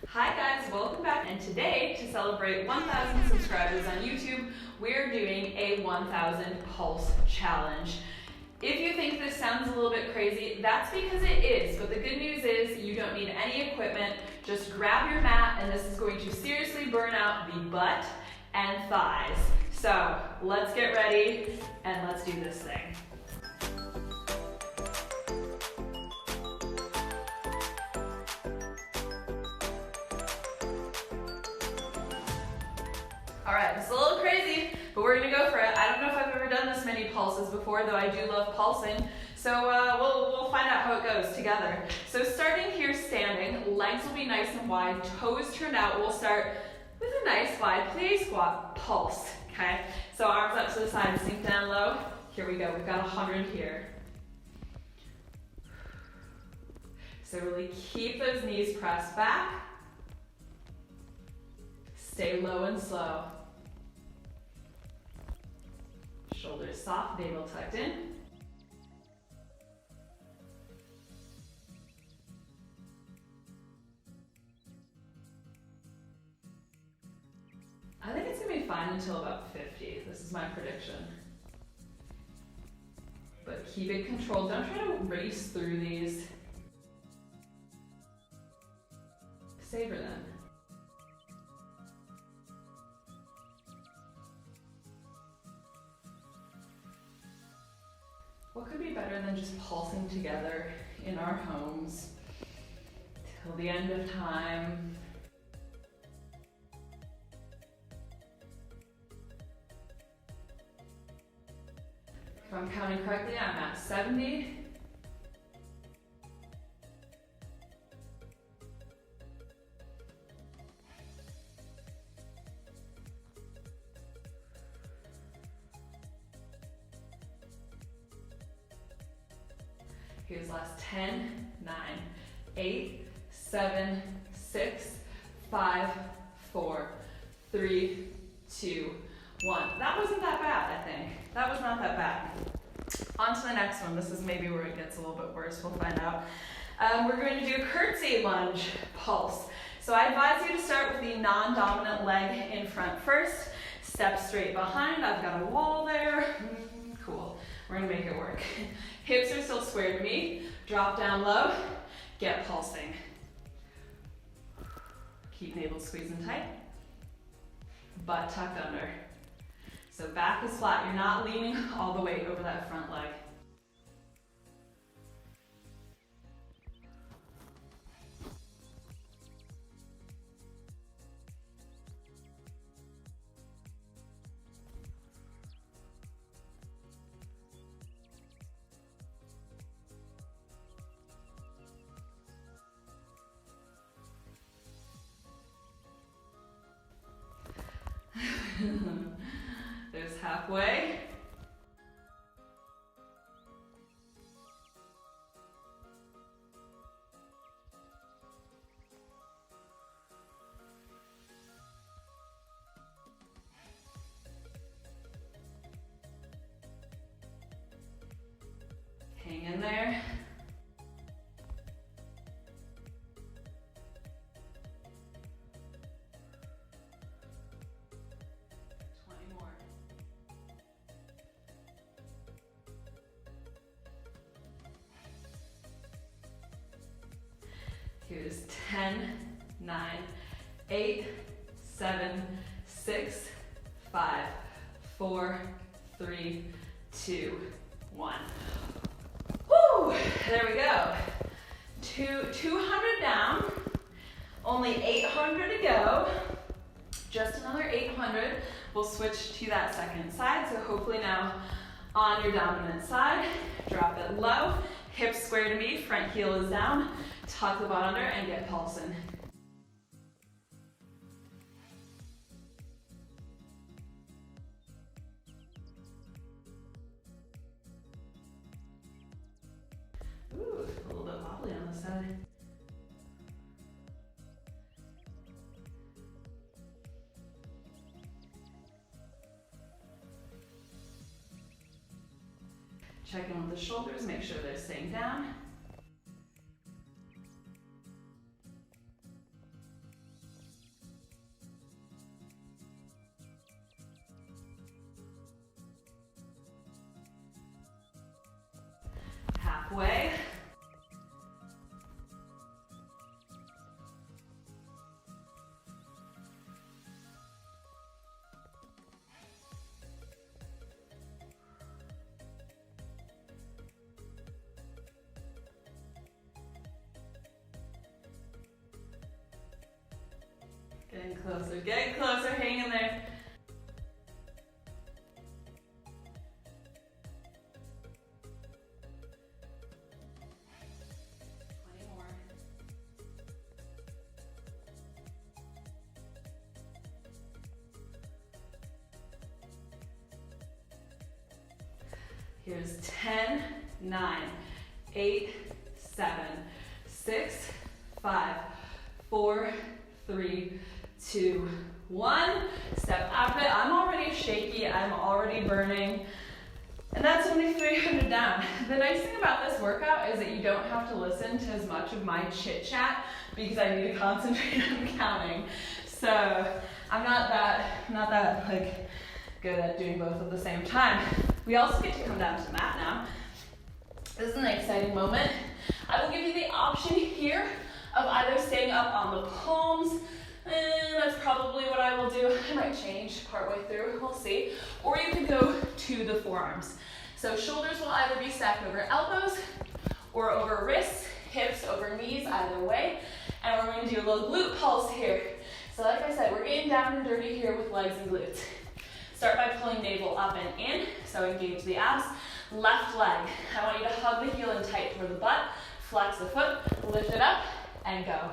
Hi guys, welcome back, and today, to celebrate 1,000 subscribers on YouTube, we're doing a 1,000 pulse challenge. If you think this sounds a little bit crazy, that's because it is, but the good news is you don't need any equipment. Just grab your mat, and this is going to seriously burn out the butt and thighs. So let's get ready and let's do this thing. All right, it's a little crazy, but we're gonna go for it. I don't know if I've ever done this many pulses before, though I do love pulsing. So we'll find out how it goes together. So starting here standing, legs will be nice and wide, toes turned out. We'll start with a nice wide plie squat pulse, okay? So arms up to the side, sink down low. Here we go, we've got 100 here. So really keep those knees pressed back. Stay low and slow. Shoulders soft, navel tucked in. I think it's gonna be fine until about 50. This is my prediction. But keep it controlled. Don't try to race through these. Savor them. What could be better than just pulsing together in our homes till the end of time? If I'm counting correctly, I'm at 70. Here's last 10, 9, 8, 7, 6, 5, 4, 3, 2, 1. That wasn't that bad, I think. That was not that bad. On to the next one. This is maybe where it gets a little bit worse. We'll find out. We're going to do a curtsy lunge pulse. So I advise you to start with the non-dominant leg in front first. Step straight behind. I've got a wall there. Cool. We're going to make it work. Hips are still square to me. Drop down low. Get pulsing. Keep navel squeezing tight. Butt tucked under. So back is flat. You're not leaning all the way over that front leg. There's halfway. Hang in there. Here's 10, 9, 8, 7, 6, 5, 4, 3, 2, 1. Woo! There we go. 200 down, only 800 to go. Just another 800. We'll switch to that second side. So hopefully now on your dominant side, drop it low, hips square to me, front heel is down. Tuck the butt under and get pulsing. Ooh, a little bit wobbly on this side. Check in with the shoulders, make sure they're staying down. Get closer, hang in there. Here's 10, 9, 8, 7, 6, 5, 4, 3, 2, 1. Step up it. I'm already shaky. I'm already burning. And that's only 300 down. The nice thing about this workout is that you don't have to listen to as much of my chit chat because I need to concentrate on counting. So I'm not that like good at doing both at the same time. We also get to come down to the mat now. This is an exciting moment. I will give you the option here of either staying up on the palms, and that's probably what I will do. I might change partway through, we'll see. Or you can go to the forearms. So shoulders will either be stacked over elbows or over wrists, hips over knees, either way. And we're going to do a little glute pulse here. So like I said, we're getting down and dirty here with legs and glutes. Start by pulling navel up and in, so engage the abs. Left leg, I want you to hug the heel in tight toward the butt, flex the foot, lift it up, and go.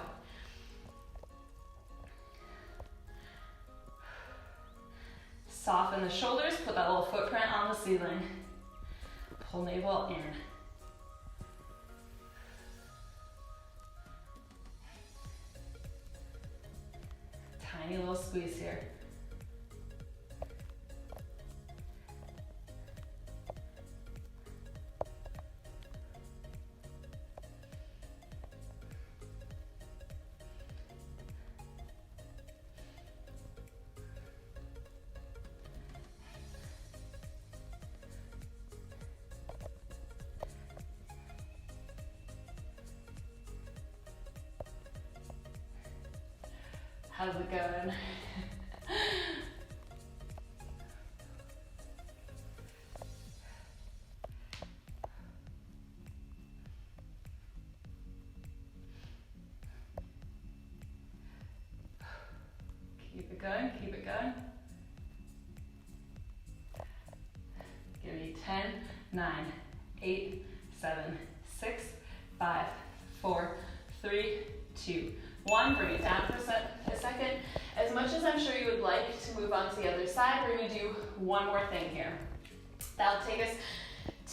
Soften the shoulders, put that little footprint on the ceiling. Pull navel in. Tiny little squeeze here. How's it going? Keep it going, keep it going. Give me 10, 9, 8, 7, 6, 5, 4, 3, 2, 1. Bring it down for a second. As much as I'm sure you would like to move on to the other side, we're going to do one more thing here. That'll take us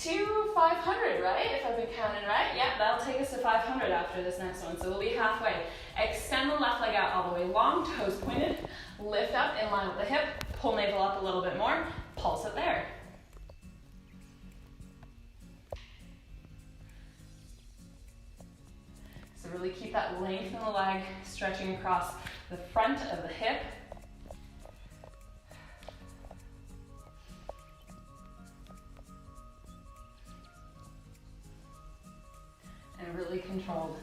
to 500, right? If I've been counting right. Yeah, that'll take us to 500 after this next one. So we'll be halfway. Extend the left leg out all the way long, toes pointed. Lift up in line with the hip. Pull navel up a little bit more. Pulse it there. So really keep that length in the leg, stretching across the front of the hip. And really controlled.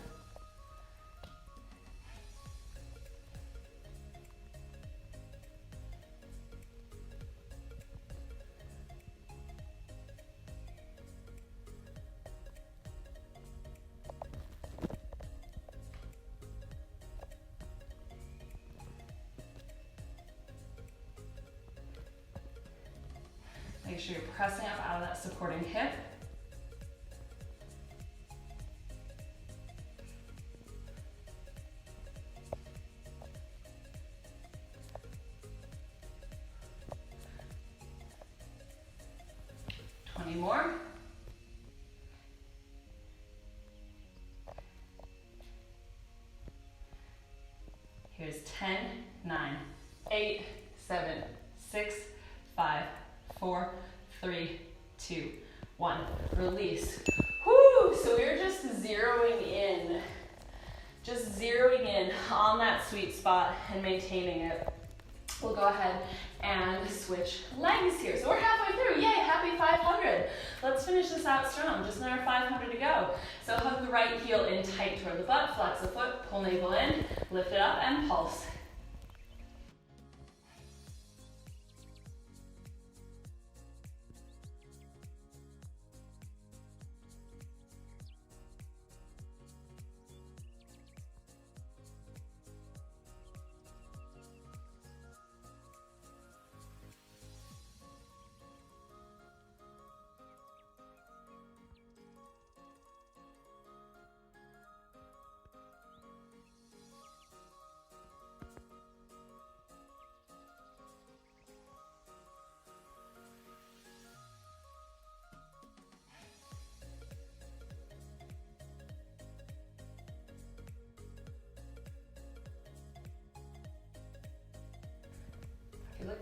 Make sure you're pressing up out of that supporting hip. More. Here's 10, 9, 8, 7, 6, 5, 4, 3, 2, 1. Release. Whoo! So we're just zeroing in. Just zeroing in on that sweet spot and maintaining it. We'll go ahead and switch legs here. So we're halfway through. Yay, happy 500. Let's finish this out strong. Just another 500 to go. So hug the right heel in tight toward the butt, flex the foot, pull navel in, lift it up, and pulse.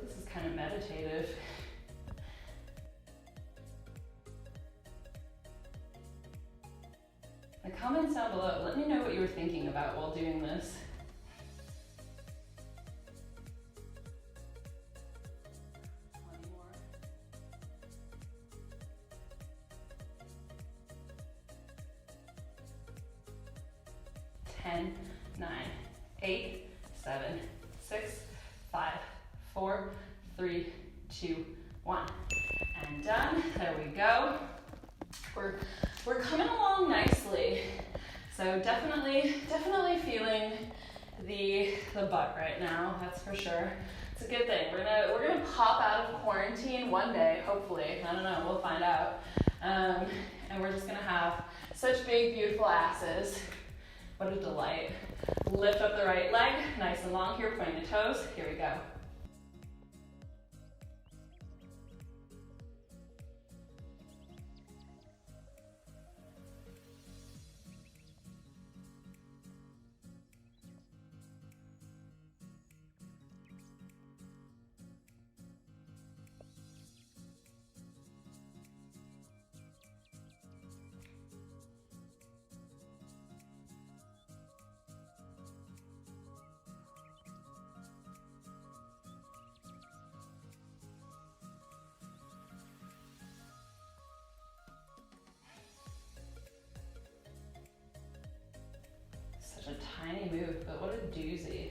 this is kind of meditative. The comments down below, let me know what you were thinking about while doing this. More. 10, 9, 8, 7, 6, 5, 4, 3, 2, 1. And done. There we go. We're coming along nicely. So definitely feeling the butt right now, that's for sure. It's a good thing. We're gonna pop out of quarantine one day, hopefully. I don't know, we'll find out. And we're just gonna have such big, beautiful asses. What a delight. Lift up the right leg, nice and long here, pointing the toes. Here we go. Such a tiny move, but what a doozy.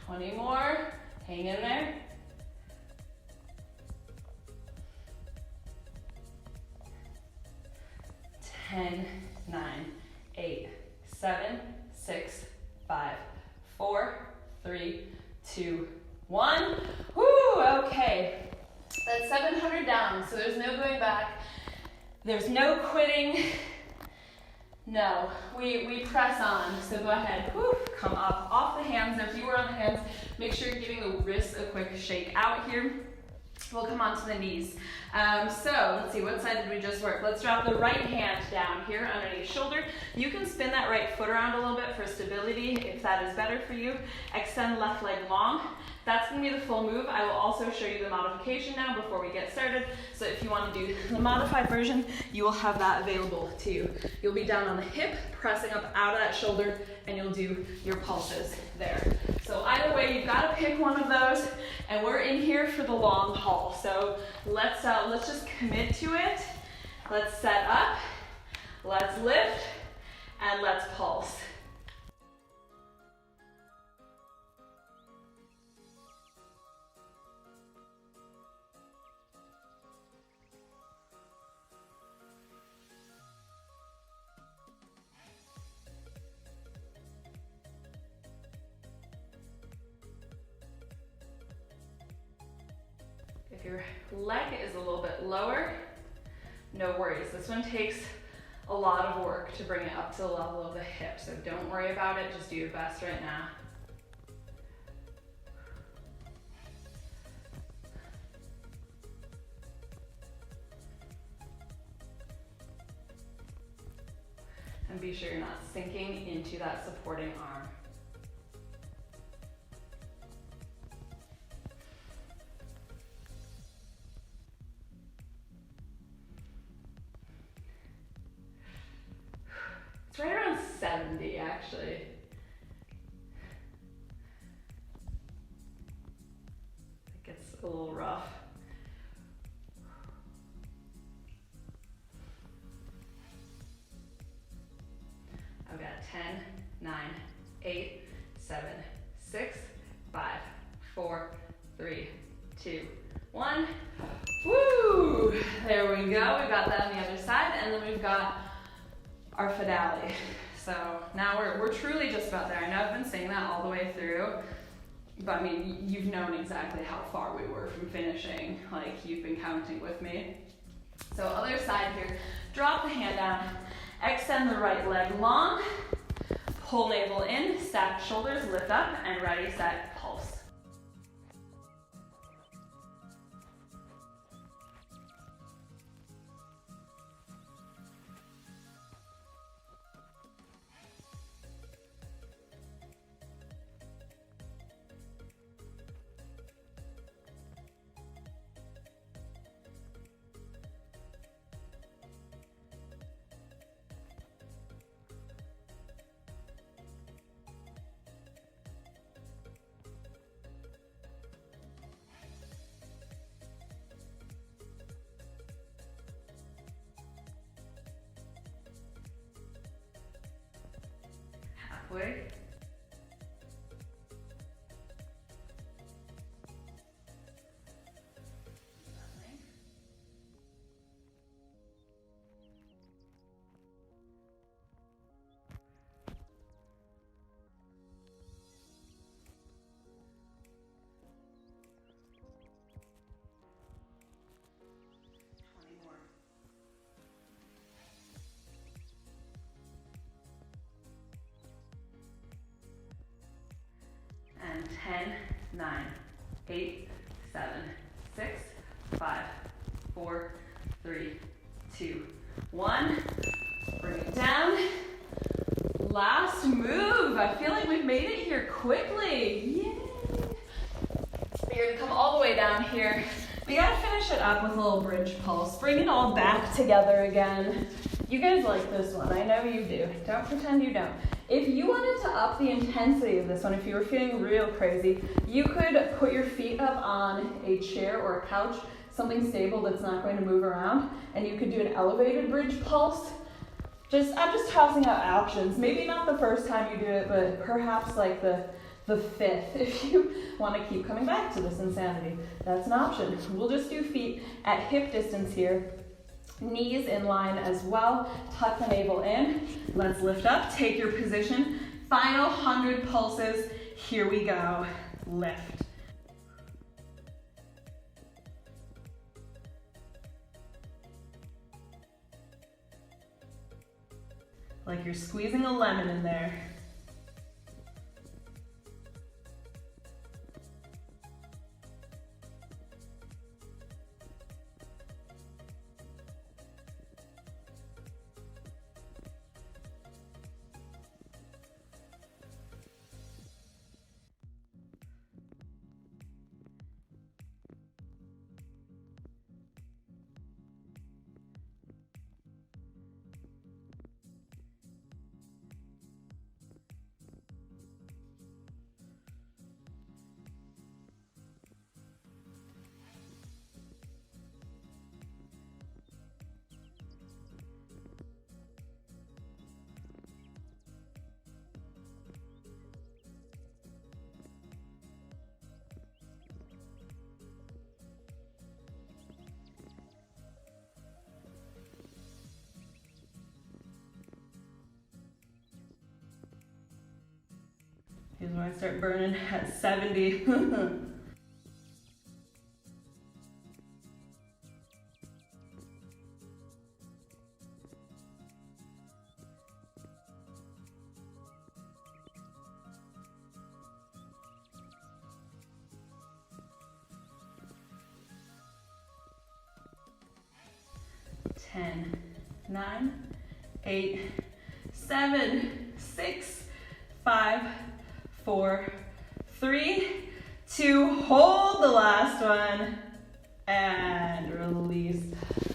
Twenty more, hang in there. 10, 9, 8, 7, 6, 5, 4, 3, 2, 1. Woo, okay. That's 700 down, so there's no going back. There's no quitting. No, we press on, so go ahead, woo, come up off the hands. If you were on the hands, make sure you're giving the wrists a quick shake out here. We'll come onto the knees. So let's see, what side did we just work? Let's drop the right hand down here underneath shoulder. You can spin that right foot around a little bit for stability if that is better for you. Extend left leg long. That's going to be the full move. I will also show you the modification now before we get started. So if you want to do the modified version, you will have that available to you. You'll be down on the hip, pressing up out of that shoulder, and you'll do your pulses there. So either way, you've got to pick one of those, and we're in here for the long haul. So let's just commit to it. Let's set up, let's lift, and let's pulse. If your leg is a little bit lower, no worries. This one takes a lot of work to bring it up to the level of the hip, so don't worry about it, just do your best right now. And be sure you're not sinking into that supporting arm. It's right around 70 actually. It gets a little rough. I've got 10, 9, 8, 7, 6, 5, 4, 3, 2, 1. Woo! There we go. We got that on the other side, and then we've got our finale. So now we're truly just about there. I know I've been saying that all the way through, but I mean, you've known exactly how far we were from finishing. Like, you've been counting with me. So other side here, drop the hand down, Extend the right leg long. Pull navel in, stack shoulders, lift up, and ready, set, pulse. Halfway. And 10, 9, 8, 7, 6, 5, 4, 3, 2, 1. Bring it down. Last move. I feel like we've made it here quickly. Yay! You're gonna come all the way down here. We gotta finish it up with a little bridge pulse. Bring it all back together again. You guys like this one. I know you do. Don't pretend you don't. If you wanted to up the intensity of this one, if you were feeling real crazy, you could put your feet up on a chair or a couch, something stable that's not going to move around, and you could do an elevated bridge pulse. I'm just tossing out options. Maybe not the first time you do it, but perhaps like the fifth, if you want to keep coming back to this insanity. That's an option. We'll just do feet at hip distance here. Knees in line as well. Tuck the navel in. Let's lift up. Take your position. Final 100 pulses. Here we go. Lift. Like you're squeezing a lemon in there. Here's when I start burning at 70. 10, 9, 8, 7, 6, 5, 4, 3, 2, hold the last one, and release.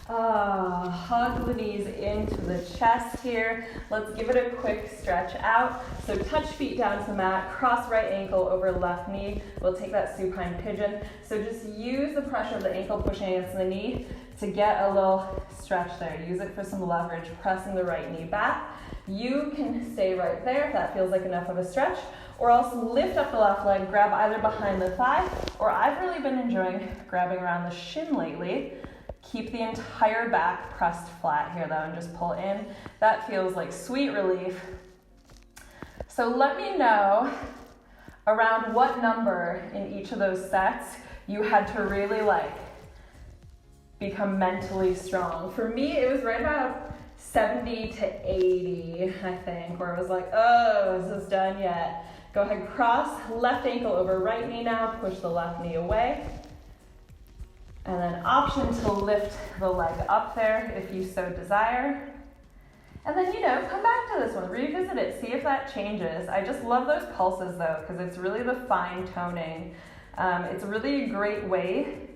Hug the knees into the chest here. Let's give it a quick stretch out. So touch feet down to the mat, cross right ankle over left knee. We'll take that supine pigeon. So just use the pressure of the ankle pushing against the knee to get a little stretch there. Use it for some leverage, pressing the right knee back. You can stay right there if that feels like enough of a stretch, or else lift up the left leg, grab either behind the thigh, or I've really been enjoying grabbing around the shin lately. Keep the entire back pressed flat here though, and just pull in. That feels like sweet relief. So let me know around what number in each of those sets you had to really become mentally strong. For me, it was right about 70 to 80, I think, where it was like, oh, is this done yet? Go ahead, cross left ankle over right knee now, push the left knee away. And then option to lift the leg up there if you so desire. And then, come back to this one, revisit it, see if that changes. I just love those pulses though, because it's really the fine toning. It's really a great way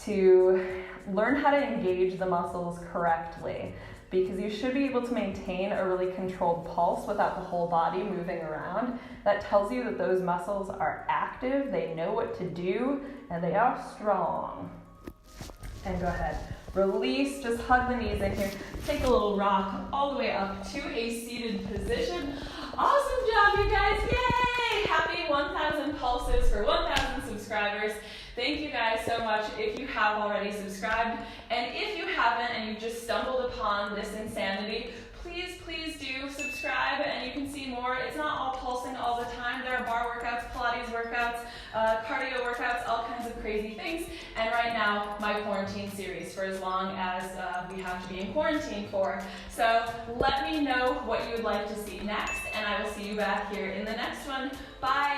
to learn how to engage the muscles correctly, because you should be able to maintain a really controlled pulse without the whole body moving around. That tells you that those muscles are active, they know what to do, and they are strong. And go ahead, release, just hug the knees in here. Take a little rock all the way up to a seated position. Awesome job, you guys, yay! Happy 1,000 pulses for 1,000 subscribers. Thank you guys so much if you have already subscribed. And if you haven't and you just stumbled upon this insanity, please do subscribe and you can see more. It's not all pulsing all the time. There are bar workouts, Pilates workouts, cardio workouts, all kinds of crazy things. And right now, my quarantine series for as long as we have to be in quarantine for. So let me know what you would like to see next, and I will see you back here in the next one. Bye.